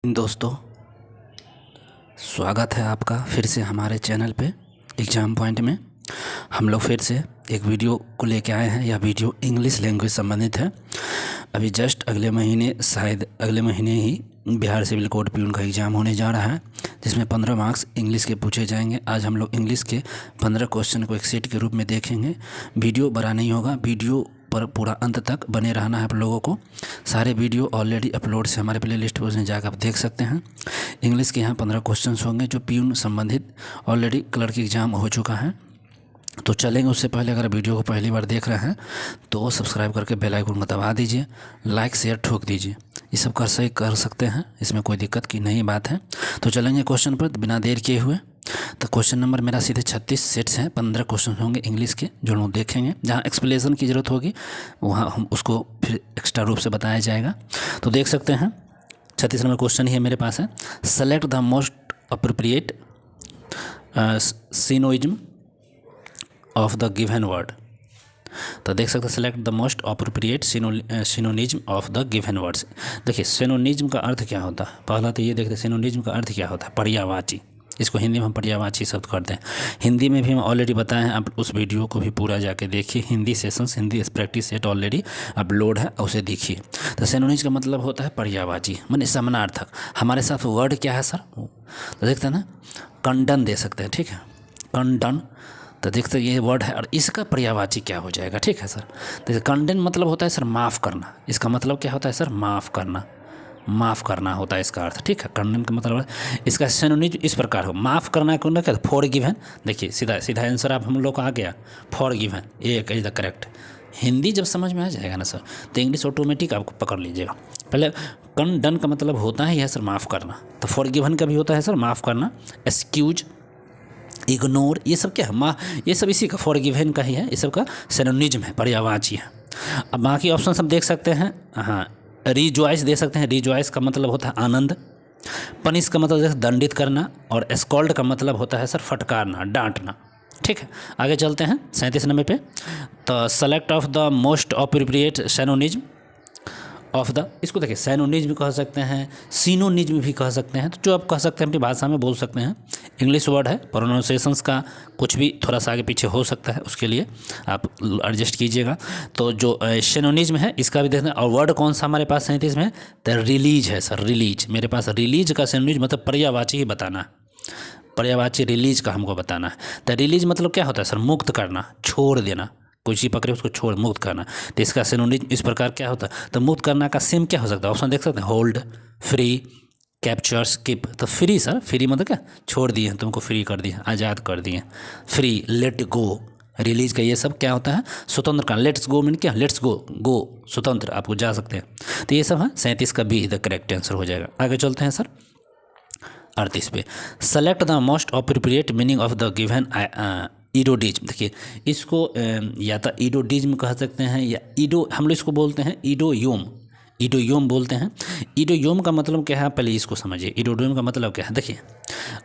दोस्तों, स्वागत है आपका फिर से हमारे चैनल पे एग्ज़ाम पॉइंट में। हम लोग फिर से एक वीडियो को लेके आए हैं। यह वीडियो इंग्लिश लैंग्वेज संबंधित है। अभी जस्ट अगले महीने, शायद अगले महीने ही बिहार सिविल कोड प्यून का एग्ज़ाम होने जा रहा है, जिसमें 15 मार्क्स इंग्लिश के पूछे जाएंगे। आज हम लोग इंग्लिश के 15 क्वेश्चन को एक सेट के रूप में देखेंगे। वीडियो बड़ा नहीं होगा, वीडियो पर पूरा अंत तक बने रहना है आप लोगों को। सारे वीडियो ऑलरेडी अपलोड से हमारे प्ले लिस्ट पर उसमें जाकर आप देख सकते हैं। इंग्लिश के यहाँ 15 क्वेश्चन होंगे जो प्यून संबंधित ऑलरेडी क्लर्क एग्ज़ाम हो चुका है। तो चलेंगे, उससे पहले अगर वीडियो को पहली बार देख रहे हैं तो सब्सक्राइब करके बेल आइकन को दबा दीजिए, लाइक शेयर ठोक दीजिए। ये सब कर सकते हैं, इसमें कोई दिक्कत की नहीं बात है। तो चलेंगे क्वेश्चन पर बिना देर किए हुए। तो क्वेश्चन नंबर मेरा सीधे 36 सेट्स हैं, 15 क्वेश्चन होंगे इंग्लिश के जो लोग देखेंगे। जहाँ एक्सप्लेनेशन की ज़रूरत होगी वहाँ हम उसको फिर एक्स्ट्रा रूप से बताया जाएगा। तो देख सकते हैं 36 नंबर क्वेश्चन ही है मेरे पास है। Select the most appropriate synonym of the given word. तो देख सकते हैं select the most appropriate synonyms of the given words. देखिए सिनोनिज्म का अर्थ क्या होता है, पहला तो ये देखते हैं सिनोनिज्म का अर्थ क्या होता है। पर्यायवाची, इसको हिंदी में हम पर्यायवाची शब्द करते हैं। हिंदी में भी हम ऑलरेडी बताए हैं, आप उस वीडियो को भी पूरा जाके देखिए। Hindi sessions, Hindi practice set already upload है, उसे देखिए। तो सिनोनिज्म का मतलब होता है पर्यायवाची, माने समानार्थक। हमारे साथ वर्ड क्या है सर, तो देखते हैं ना, कंडन दे सकते हैं, ठीक है, कंडन। तो देखते हैं ये वर्ड है और इसका पर्यायवाची क्या हो जाएगा, ठीक है सर। देखिए कंडन मतलब होता है सर माफ़ करना। इसका मतलब क्या होता है सर, माफ़ करना, माफ़ करना होता है इसका अर्थ, ठीक है। कंडन का मतलब इसका सिनोनिम इस प्रकार हो, माफ़ करना को ना क्या, फॉर गिवन। देखिए सीधा सीधा आंसर आप हम लोग को आ गया, फॉर गिवन, एक इज द करेक्ट। हिंदी जब समझ में आ जाएगा ना सर तो इंग्लिश ऑटोमेटिक आपको पकड़ लीजिएगा। पहले कंडन का मतलब होता है यह सर माफ़ करना, तो फॉर गिवन का भी होता है सर माफ़ करना। एक्सक्यूज, इग्नोर, ये सब क्या है, ये सब इसी का फॉर गिवन का ही है, ये सब का सिनोनिम है, पर्यायवाची है। अब बाकी ऑप्शन सब देख सकते हैं। हाँ, रिजॉइस दे सकते हैं, रिजॉइस का मतलब होता है आनंद। पनिश का मतलब है दंडित करना, और स्कॉल्ड का मतलब होता है सर फटकारना, डांटना, ठीक है। आगे चलते हैं 37 नंबर पे। तो select of the most appropriate synonym of the, इसको देखिए सिनोनिम भी कह सकते हैं, सिनोनिम भी कह सकते हैं। तो जो आप कह सकते हैं अपनी भाषा में बोल सकते हैं। इंग्लिश वर्ड है, प्रोनाउंसिएशंस का कुछ भी थोड़ा सा आगे पीछे हो सकता है, उसके लिए आप एडजस्ट कीजिएगा। तो जो सिनोनिम है इसका भी देखते हैं। और वर्ड कौन सा हमारे पास 37 में, तो रिलीज है सर, रिलीज। मेरे पास रिलीज का सिनोनिम मतलब पर्यायवाची ही बताना है, पर्यायवाची रिलीज का हमको बताना है। तो रिलीज मतलब क्या होता है सर, मुक्त करना, छोड़ देना, कोई चीज़ पकड़े उसको छोड़, मुक्त करना। तो इसका सिनोनिम इस प्रकार क्या होता है, तो मुक्त करना का सेम क्या हो सकता है, ऑप्शन देख सकते हैं, होल्ड, फ्री, कैप्चर, स्किप। तो फ्री सर, फ्री मतलब क्या, छोड़ दिए, तुमको फ्री कर दिए, आज़ाद कर दिए, फ्री। लेट गो, रिलीज का ये सब क्या होता है, स्वतंत्र का। लेट्स गो मीन क्या, लेट्स गो, गो स्वतंत्र, आपको जा सकते हैं। तो ये सब है 37 का बी द करेक्ट आंसर हो जाएगा। आगे चलते हैं सर 38 पे। Select the most appropriate meaning of the given idiom. देखिए इसको या तो ईडोडिज्म कह सकते हैं, या हम लोग इसको बोलते हैं ईडोयोम, ईडोयोम बोलते हैं। ईडोयोम का मतलब क्या है, पहले इसको समझिए। ईडोयोम का मतलब क्या है, देखिए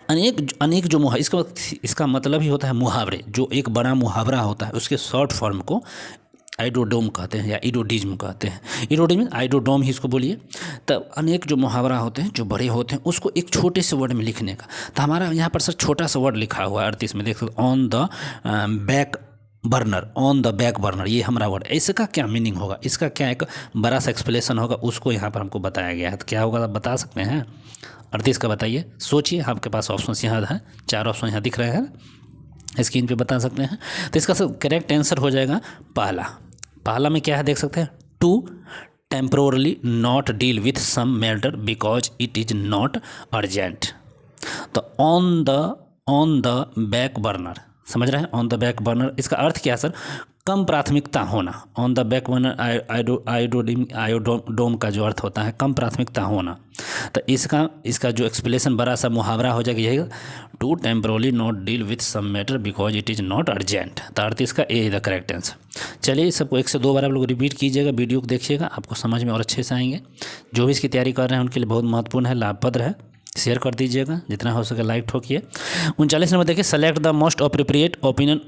अनेक जो इसका मतलब ही होता है मुहावरे। जो एक बड़ा मुहावरा होता है उसके शॉर्ट फॉर्म को आइडोडोम कहते हैं या ईडोडिज्म कहते हैं। ईडोडिज्म, आइडोडोम ही इसको बोलिए। तब अनेक जो मुहावरा होते हैं जो बड़े होते हैं उसको एक छोटे से वर्ड में लिखने का। तो हमारा यहाँ पर सर छोटा सा वर्ड लिखा हुआ है 38 में, देख सकते on the back burner, on the back burner, ये हमारा वर्ड। इसका क्या मीनिंग होगा, इसका क्या एक बड़ा सा एक्सप्लेनेशन होगा, उसको यहाँ पर हमको बताया गया है। तो क्या होगा आप बता सकते हैं, 38 का बताइए, सोचिए। आपके पास ऑप्शन यहाँ है, 4 ऑप्शन यहाँ दिख रहे हैं स्क्रीन पे, बता सकते हैं। तो इसका सब करेक्ट आंसर हो जाएगा पहला में क्या है देख सकते हैं, to temporarily not deal with some matter because it is not urgent. तो ऑन द बैक बर्नर, समझ रहे हैं, ऑन द बैक बर्नर इसका अर्थ क्या है सर, कम प्राथमिकता होना। ऑन द बैक बर्नर आयोडोम का जो अर्थ होता है कम प्राथमिकता होना। तो इसका जो एक्सप्लेनेशन बड़ा सा मुहावरा हो जाएगा यही, to temporarily not deal with some matter because it is not urgent. तो 38 का ए द करेक्ट आंसर। चलिए सबको 1 से 2 बार आप लोग रिपीट कीजिएगा, वीडियो को देखिएगा, आपको समझ में और अच्छे से आएंगे। जो भी इसकी तैयारी कर रहे हैं उनके लिए बहुत महत्वपूर्ण है, लाभप्रद है। शेयर कर दीजिएगा, जितना हो सके लाइक ठोकिए। 39 नंबर देखिए, select the most appropriate opinion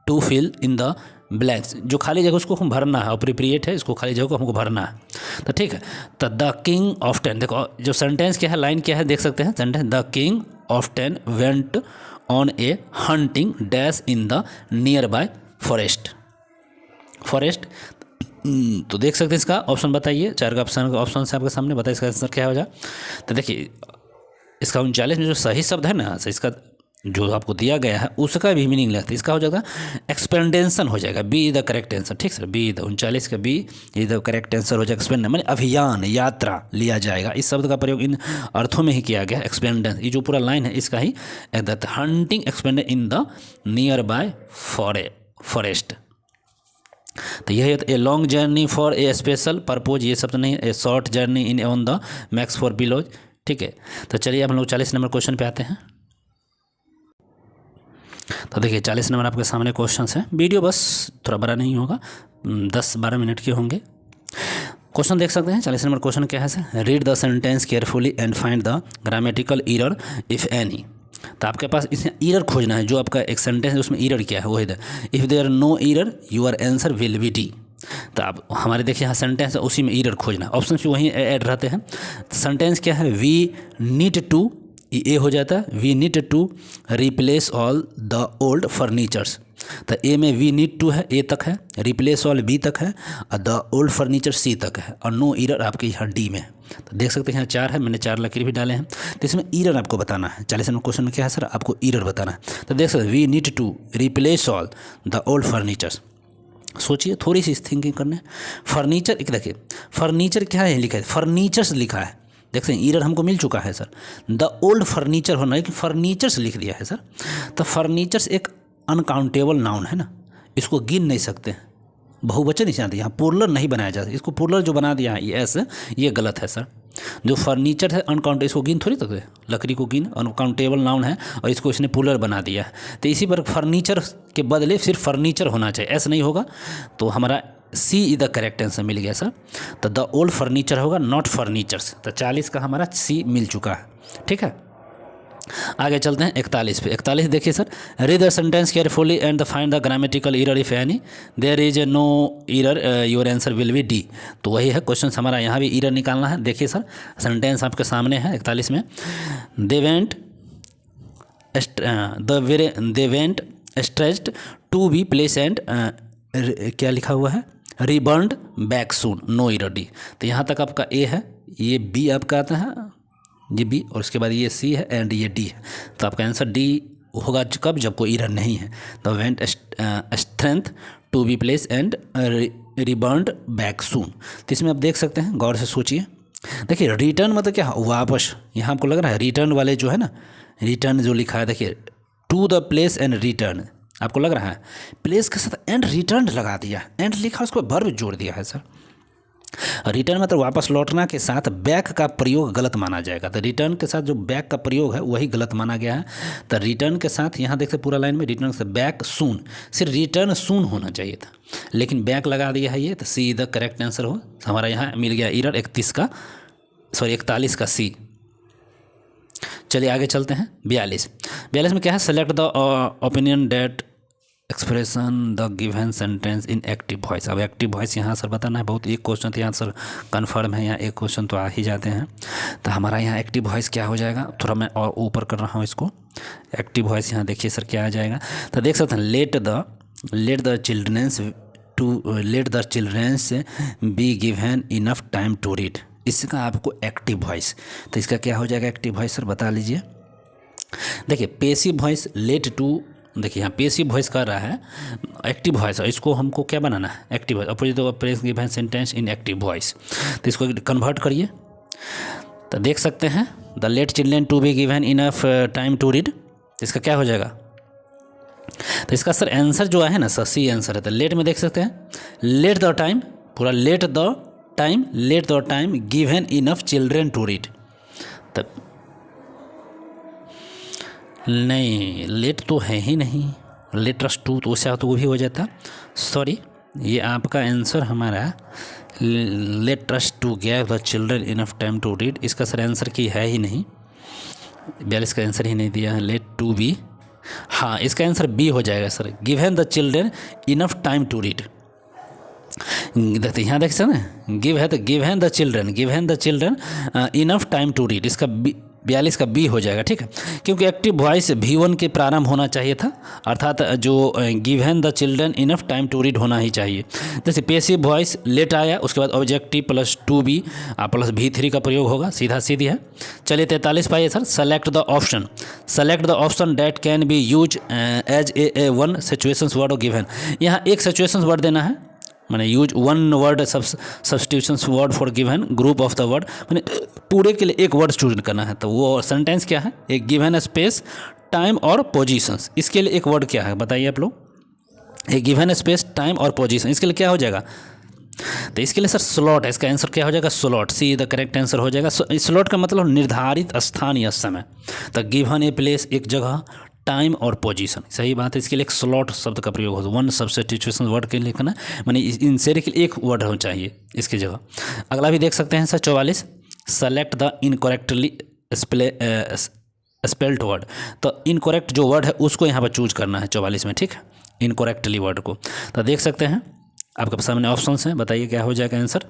to fill in the blanks, जो खाली जगह उसको हम भरना है, अप्रोप्रिएट है, इसको खाली जगह को हमको भरना है। तो ठीक है, तो द किंग ऑफ 10, देखो जो सेंटेंस क्या है, लाइन क्या है, देख सकते हैं sentence, the king of 10 went on A hunting dash in the nearby forest. Forest, तो देख सकते हैं इसका ऑप्शन बताइए, 4 का ऑप्शन से आपके सामने, बताइए इसका आंसर क्या हो जाए। तो देखिए इसका 39 में जो सही शब्द है ना, इसका जो आपको दिया गया है उसका भी मीनिंग लगता है, इसका हो जाएगा एक्सपेंडेंसन हो जाएगा, बी द करेक्ट आंसर। ठीक सर, बी द 39 का बी ये द करेक्ट आंसर हो जाएगा। एक्सपेंड माने अभियान, यात्रा लिया जाएगा, इस शब्द का प्रयोग इन अर्थों में ही किया गया। एक्सपेंडेंस, ये जो पूरा लाइन है इसका ही hunting expend in the nearby forest. तो यह है a long journey for a special purpose, ये सब तो नहीं, a short journey in on the max for bellows. ठीक है, तो चलिए अब हम लोग 40 नंबर क्वेश्चन पे आते हैं। तो देखिए 40 नंबर आपके सामने क्वेश्चंस हैं, वीडियो बस थोड़ा बड़ा नहीं होगा, 10-12 मिनट के होंगे। क्वेश्चन देख सकते हैं। 40 नंबर क्वेश्चन क्या है sir, read the sentence carefully and find the grammatical error if any. तो आपके पास इसमें एरर खोजना है, जो आपका एक सेंटेंस है उसमें एरर क्या है वही है। If there no error your answer will be D. तो आप हमारे देखिए यहाँ सेंटेंस है, उसी में एरर खोजना है, ऑप्शन भी वहीं ऐड रहते हैं। सेंटेंस क्या है, वी नीड टू, ए हो जाता है, we need to replace all the old furnitures. तो ए में वी नीड टू है, ए तक है, रिप्लेस ऑल बी तक है, और द ओल्ड फर्नीचर सी तक है, और नो एरर आपके यहाँ डी में है। तो देख सकते हैं यहाँ 4 है, मैंने 4 लकीर भी डाले हैं। तो इसमें एरर आपको बताना है। 40 नंबर क्वेश्चन में क्या है सर, आपको एरर बताना है। तो देख सकते हैं we need to replace all the old furnitures. सोचिए, थोड़ी सी थिंकिंग करने। फर्नीचर, एक देखिए फर्नीचर क्या है लिखा है, फर्नीचर्स लिखा है, देख सकते हैं एरर हमको मिल चुका है सर। द ओल्ड फर्नीचर होना है कि फर्नीचर्स लिख दिया है सर। तो फर्नीचर्स एक अनकाउंटेबल नाउन है ना, इसको गिन नहीं सकते, बहुवचन इसे आती है, यहाँ पुरलर नहीं बनाया जाता, इसको पुरलर जो बना दिया है ये ऐसे, ये गलत है सर। जो फर्नीचर है अनकाउंट, इसको गिन थोड़ी सकते, लकड़ी को गिन, अनकाउंटेबल नाउन है और इसको इसने पुरलर बना दिया है। तो इसी पर फर्नीचर के बदले सिर्फ फर्नीचर होना चाहिए, ऐसा नहीं होगा। तो हमारा सी इज द करेक्ट आंसर मिल गया सर। तो द ओल्ड फर्नीचर होगा, नॉट फर्नीचर्स। तो 40 का हमारा सी मिल चुका है। ठीक है, आगे चलते हैं 41 पे। 41 देखिए sir, read the sentence carefully and the find the grammatical error if any, there is no error your answer will be D. तो वही है क्वेश्चन हमारा, यहाँ भी एरर निकालना है। देखिए सर सेंटेंस आपके सामने है 41 में, they went stretched to be place and क्या लिखा हुआ है, returned back soon, no error D. तो यहाँ तक आपका ए है, ये बी आपका आता है, ये बी, और उसके बाद ये सी है एंड ये डी है। तो आपका आंसर डी होगा कब, जब कोई एरर नहीं है। तो went strength to be place and returned back soon. तो इसमें आप देख सकते हैं, गौर से सोचिए। देखिए रिटर्न मतलब क्या, वापस, यहाँ आपको लग रहा है रिटर्न वाले जो है ना, रिटर्न जो लिखा है, देखिए to the place and return, आपको लग रहा है प्लेस के साथ एंड रिटर्न लगा दिया, एंड लिखा उसको वर्ब जोड़ दिया है सर। रिटर्न मतलब वापस लौटना के साथ बैक का प्रयोग गलत माना जाएगा। तो रिटर्न के साथ जो बैक का प्रयोग है वही गलत माना गया है। तो रिटर्न के साथ यहाँ देखते पूरा लाइन में रिटर्न से बैक सून, सिर्फ रिटर्न सून होना चाहिए था, लेकिन बैक लगा दिया है ये। तो सी द करेक्ट आंसर हो हमारा, यहाँ मिल गया एरर 41 का सी। चलिए आगे चलते हैं 42 में क्या है, select the opinion that expression the given sentence in active voice. अब एक्टिव वॉइस यहाँ सर बताना है, बहुत एक क्वेश्चन तो यहाँ सर कन्फर्म है, यहाँ एक क्वेश्चन तो आ ही जाते हैं। तो हमारा यहाँ एक्टिव वॉइस क्या हो जाएगा, थोड़ा मैं और ऊपर कर रहा हूँ इसको। एक्टिव वॉइस यहाँ देखिए सर क्या आ जाएगा, तो देख सकते हैं let the childrens be given enough time to read, इसका आपको एक्टिव वॉइस। तो इसका क्या हो जाएगा एक्टिव वॉइस सर, बता लीजिए। देखिए पेसिव वॉइस लेट टू, देखिए यहाँ पेसिव वॉइस कर रहा है, एक्टिव वॉइस, इसको हमको क्या बनाना है, active voice, opposite of present given sentence in active voice. तो इसको कन्वर्ट करिए। तो देख सकते हैं the let children to be given enough time to read, क्या हो जाएगा। तो इसका सर आंसर जो है ना सर, सी आंसर है। तो लेट में देख सकते हैं लेट द टाइम, पूरा let the time given enough children to read. तब नहीं, लेट तो है ही नहीं, लेटस टू तो उससे तो वो भी हो जाता, सॉरी ये आपका आंसर हमारा let's to give the children enough time to read, इसका सर आंसर की है ही नहीं, 42 का आंसर ही नहीं दिया है। लेट टू बी हाँ, इसका आंसर बी हो जाएगा sir, given the children enough time to read. देखते यहाँ देख सकते हैं, गिव है तो given the children enough time to read, इसका 42 का बी हो जाएगा, ठीक है। क्योंकि एक्टिव वॉइस V1 के प्रारंभ होना चाहिए था, अर्थात जो given the children enough time to read होना ही चाहिए। जैसे पेसिव वॉइस लेट आया, उसके बाद objective plus 2B plus V3 का प्रयोग होगा, सीधा सीधी है। चलिए 43 पाइए sir, select the option that can be use as a one situations word और गिवन। यहाँ एक सिचुएशंस वर्ड देना है, मैंने use one word substitutions word for given group of the word, मैंने पूरे के लिए एक वर्ड चूज करना है। तो वो सेंटेंस क्या है, एक गिवन स्पेस टाइम और पोजीशंस, इसके लिए एक वर्ड क्या है बताइए आप लोग। एक गिवन स्पेस टाइम और पोजीशन, इसके लिए क्या हो जाएगा, तो इसके लिए सर स्लॉट है, इसका आंसर क्या हो जाएगा, slot, see the correct answer हो जाएगा। स्लॉट का मतलब निर्धारित स्थान या समय, तो गिवन ए प्लेस एक जगह, टाइम और पोजीशन, सही बात है। इसके लिए एक स्लॉट शब्द का प्रयोग होगा, वन सब्स्टिट्यूशन वर्ड के लिए लिखना, मैंने इन सारे के लिए एक वर्ड होना चाहिए इसकी जगह। अगला भी देख सकते हैं sir 44, select the incorrectly spelled word, तो इनकरेक्ट जो वर्ड है उसको यहाँ पर चूज करना है 44 में, ठीक है, इनकरेक्टली वर्ड को। तो देख सकते हैं आपके सामने ऑप्शंस हैं, बताइए क्या हो जाएगा आंसर।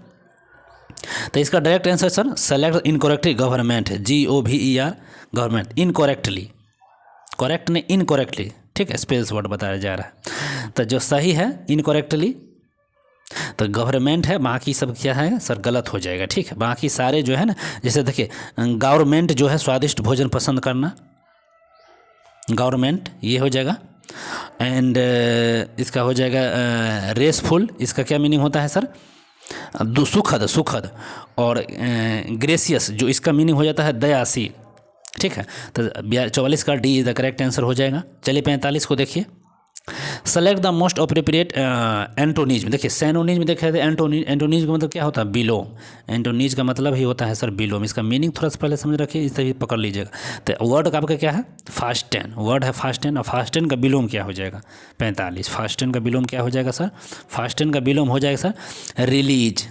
तो इसका direct answer sir select incorrectly government है, GOVER गवर्नमेंट, इनकरेक्टली, करेक्ट ने इनकरेक्टली, ठीक है, स्पेस वर्ड बताया जा रहा है। तो जो सही है इनकरेक्टली तो गवर्नमेंट है, बाकी सब क्या है सर गलत हो जाएगा, ठीक है। बाकी सारे जो है ना, जैसे देखिए गवर्नमेंट जो है स्वादिष्ट भोजन पसंद करना, गवर्नमेंट ये हो जाएगा। एंड इसका हो जाएगा रेसफुल, इसका क्या मीनिंग होता है सर, सुखद। और ग्रेसियस जो इसका मीनिंग हो जाता है दयाशील, ठीक है। तो 44 का D is the correct answer हो जाएगा। चलिए 45 को देखिए, सेलेक्ट द मोस्ट अप्रोप्रिएट एंटोनिज्म। देखिए सैनोनिज्म देखे थे, एंटोनिज्म का मतलब क्या होता है, बिलोम। एंटोनिज्म का मतलब ही होता है सर बिलोम, इसका मीनिंग थोड़ा सा पहले समझ रखिए, इसे भी पकड़ लीजिएगा। तो वर्ड का आपका क्या है, फास्टेन, वर्ड है फास्टेन, और फास्टेन का बिलोम क्या हो जाएगा 45, फास्टेन का बिलोम क्या हो जाएगा सर, फास्टेन का बिलोम हो जाएगा सर रिलीज।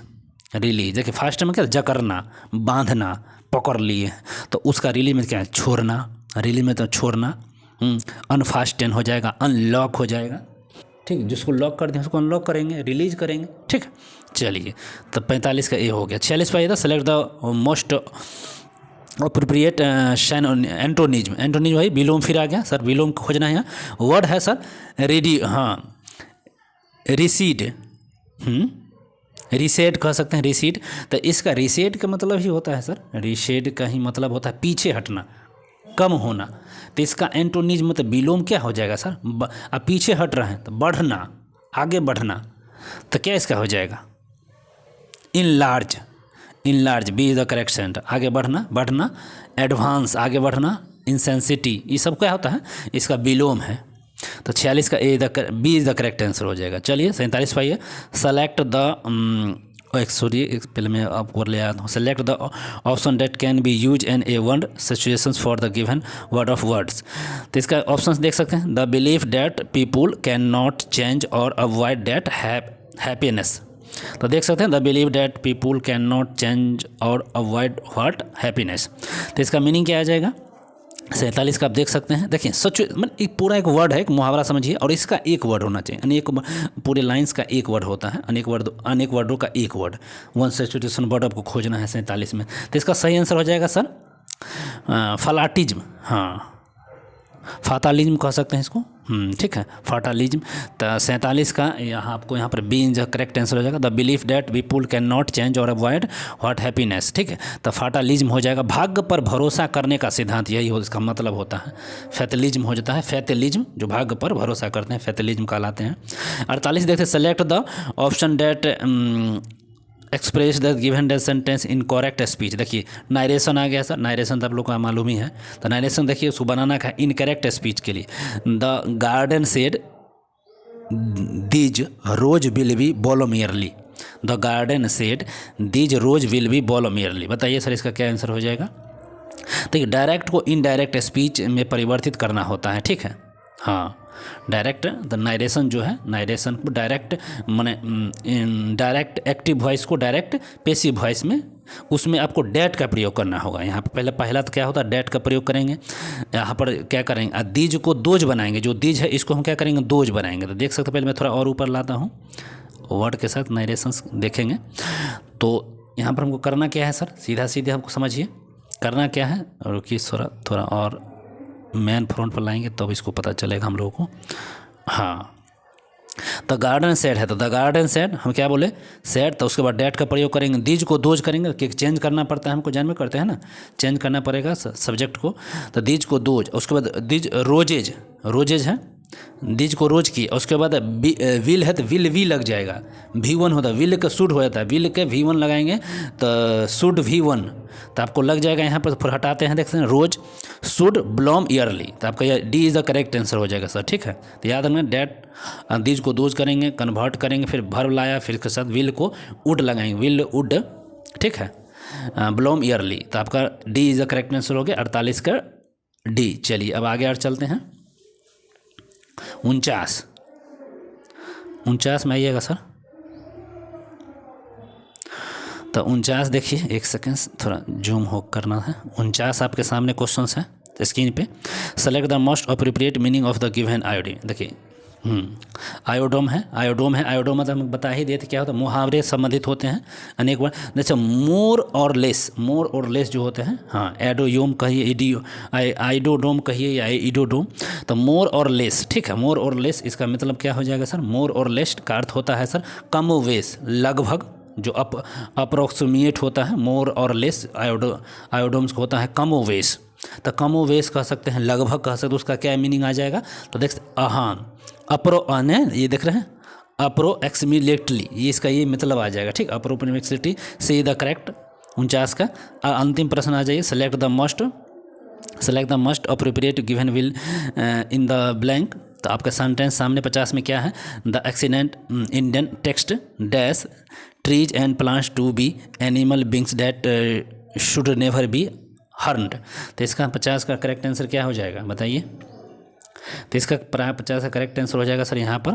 देखिए फास्टेन में क्या, जकड़ना, बांधना, पकड़ लिए, तो उसका रिलीज में क्या है, छोड़ना, रिलीज में तो छोड़ना। अनफास्टेन हो जाएगा, अनलॉक हो जाएगा, ठीक, जिसको लॉक कर दें उसको अनलॉक करेंगे, रिलीज करेंगे, ठीक। चलिए तो 45 का ए हो गया। 46 पर था सेलेक्ट द मोस्ट अप्रोप्रिएट एंटोनिज्म भाई विलोम फिर आ गया सर, विलोम खोजना है यहाँ। वर्ड है सर रेडी, हाँ रिसीड, रिसेट कह सकते हैं, रिसीड। तो इसका रिसेट का मतलब ही होता है सर, रिसेट का ही मतलब होता है पीछे हटना, कम होना। तो इसका एंटोनिज्म मतलब विलोम क्या हो जाएगा सर, अब पीछे हट रहे हैं तो बढ़ना, आगे बढ़ना। तो क्या इसका हो जाएगा, enlarge, B is the correct centre, आगे बढ़ना, एडवांस आगे बढ़ना, इंसेंसिटी, ये सब क्या होता है, इसका विलोम है। तो 46 का B is the correct answer हो जाएगा। चलिए 47 पाइए, सेलेक्ट द पहले मैं आपको ले आया हूँ, select the option that can be use an a word situations for the given word of words. तो इसका ऑप्शंस देख सकते हैं, the belief that people can not change और अवॉइड डेट हैप्पीनेस। तो देख सकते हैं the believe that people can not change और अवॉइड व्हाट, हैप्पीनेस। तो इसका मीनिंग क्या आ जाएगा, 47 का आप देख सकते हैं। देखिए सच मतलब एक पूरा एक वर्ड है, एक मुहावरा समझिए, और इसका एक वर्ड होना चाहिए, अनेक पूरे लाइंस का एक वर्ड होता है, अनेक वर्डों का एक वर्ड, वन सब्स्टिट्यूशन वर्ड आपको खोजना है 47 में। तो इसका सही आंसर हो जाएगा सर फलाटिज्म, हाँ फातालिज्म कह सकते हैं इसको, ठीक है, फाटालिज्म। तो 47 का यहाँ पर बी इन करेक्ट आंसर हो जाएगा, the belief that people can not change और अवॉइड व्हाट हैप्पीनेस, ठीक है। तो फाटालिज्म हो जाएगा, भाग्य पर भरोसा करने का सिद्धांत, यही हो इसका मतलब होता है। फैतलिज्म हो जाता है, फैतलिज्म जो भाग्य पर भरोसा करते हैं फैतलिज्म कहलाते हैं। 48 देखते select the option that express the given the sentence in correct speech. देखिए नारेशन आ गया सर, नारेशन तो आप लोग को मालूम ही है। तो नारेशन देखिए उसको बनाना है इनकरेक्ट स्पीच के लिए, the garden said these rose will be bloom early, the garden said these rose will be bloom early. बताइए सर इसका क्या आंसर हो जाएगा। देखिए डायरेक्ट को इनडायरेक्ट स्पीच में परिवर्तित करना होता है, ठीक है, हाँ डायरेक्ट द नारेशन जो है, नारेशन को डायरेक्ट माने डायरेक्ट एक्टिव वॉइस को डायरेक्ट पेसिव वॉइस में उसमें आपको डेट का प्रयोग करना होगा। यहाँ पर पहला तो क्या होता है, डेट का प्रयोग करेंगे। यहाँ पर क्या करेंगे, दीज को दोज बनाएंगे। जो दीज है इसको हम क्या करेंगे, दोज बनाएंगे। तो देख सकते हैं, पहले मैं थोड़ा और ऊपर लाता हूँ, वर्ड के साथ नरेशंस देखेंगे। तो यहाँ पर हमको करना क्या है सर, सीधा सीधे हमको समझिए करना क्या है। रुकिए थोड़ा और मेन फ्रंट पर लाएंगे तब इसको पता चलेगा हम लोगों को। हाँ, द गार्डन सेड है, तो द गार्डन सेड हम क्या बोले, सेड। तो उसके बाद डेट का प्रयोग करेंगे, दीज को दोज करेंगे, कि चेंज करना पड़ता है हमको, जान में करते हैं ना, चेंज करना पड़ेगा सब्जेक्ट को। तो दीज को दोज, उसके बाद दीज रोजेज, रोजेज है, दीज को रोज की। उसके बाद विल है तो विल वी लग जाएगा, V1 होता है, विल का शुड हो जाता है, विल के V1 लगाएंगे तो शुड V1, तो आपको लग जाएगा। यहाँ पर फिर हटाते हैं, देखते हैं, रोज शुड ब्लॉम ईयरली, तो आपका यह D is the correct answer हो जाएगा सर। ठीक है, तो याद रखना, डेट दीज को दोज करेंगे, कन्वर्ट करेंगे, फिर वर्ब लाया, फिर इसके साथ विल को वुड लगाएंगे, विल वुड। ठीक है, ब्लॉम ईयरली, तो आपका D is the correct answer हो गया 48 का डी। चलिए अब आगे और चलते हैं। 49 में आइएगा सर। तो 49 देखिए, एक सेकेंड थोड़ा जूम हो करना है। 49 आपके सामने क्वेश्चंस हैं स्क्रीन पे। Select the most appropriate meaning of the given iodine. देखिए आयोडोम है, आयोडोम मतलब हम बता ही देते क्या होता है, मुहावरे संबंधित होते हैं अनेक बार। जैसे मोर और लेस जो होते हैं, हाँ, एडोयोम कहिए, आइडोडोम कहिए या इडोडोम, तो मोर और लेस। ठीक है, मोर और लेस इसका मतलब क्या हो जाएगा सर, मोर और लेस का अर्थ होता है सर कम वेस, लगभग, जो अप्रोक्सीमेट होता है। मोर और लेस आयोडोम्स को होता है कम वेस, तो कम वेस कह सकते हैं, लगभग कह सकते हैं। उसका क्या मीनिंग आ जाएगा, तो देख अहान ये देख रहे हैं, अप्रोक्सीमेटली, ये इसका ये मतलब आ जाएगा। ठीक, अप्रोक्सीमेटली से द करेक्ट 49 का। अंतिम प्रश्न आ जाइए, select the most appropriate given will in the blank. तो आपका सेंटेंस सामने 50 में क्या है, the accident Indian texts dash trees and plants to be animal beings that should never be harmed. तो इसका 50 का करेक्ट आंसर क्या हो जाएगा बताइए। तो इसका 50 का करेक्ट आंसर हो जाएगा सर यहाँ पर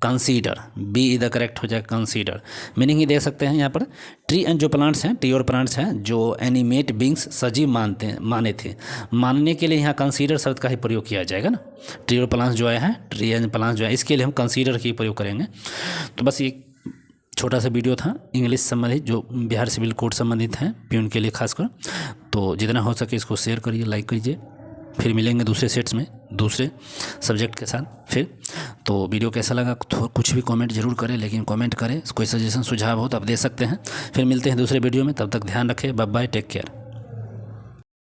consider, B is the correct हो जाएगा कंसीडर। मीनिंग ही देख सकते हैं यहाँ पर, ट्री एंड जो प्लांट्स हैं, ट्री और प्लांट्स हैं जो एनिमेट बींग्स सजीव माने थे, मानने के लिए यहाँ कंसीडर शब्द का ही प्रयोग किया जाएगा ना। ट्री और प्लांट्स जो है, ट्री एंड प्लांट्स जो है, इसके लिए हम कंसीडर की प्रयोग करेंगे। तो बस ये छोटा सा वीडियो था इंग्लिश संबंधित, जो बिहार सिविल कोड संबंधित है प्यून के लिए खासकर। तो जितना हो सके इसको शेयर करिए, लाइक कीजिए। फिर मिलेंगे दूसरे सेट्स में दूसरे सब्जेक्ट के साथ फिर। तो वीडियो कैसा लगा कुछ भी कमेंट जरूर करें, लेकिन कमेंट करें, कोई सजेशन सुझाव हो तो आप दे सकते हैं। फिर मिलते हैं दूसरे वीडियो में, तब तक ध्यान रखें, बाय बाय, टेक केयर।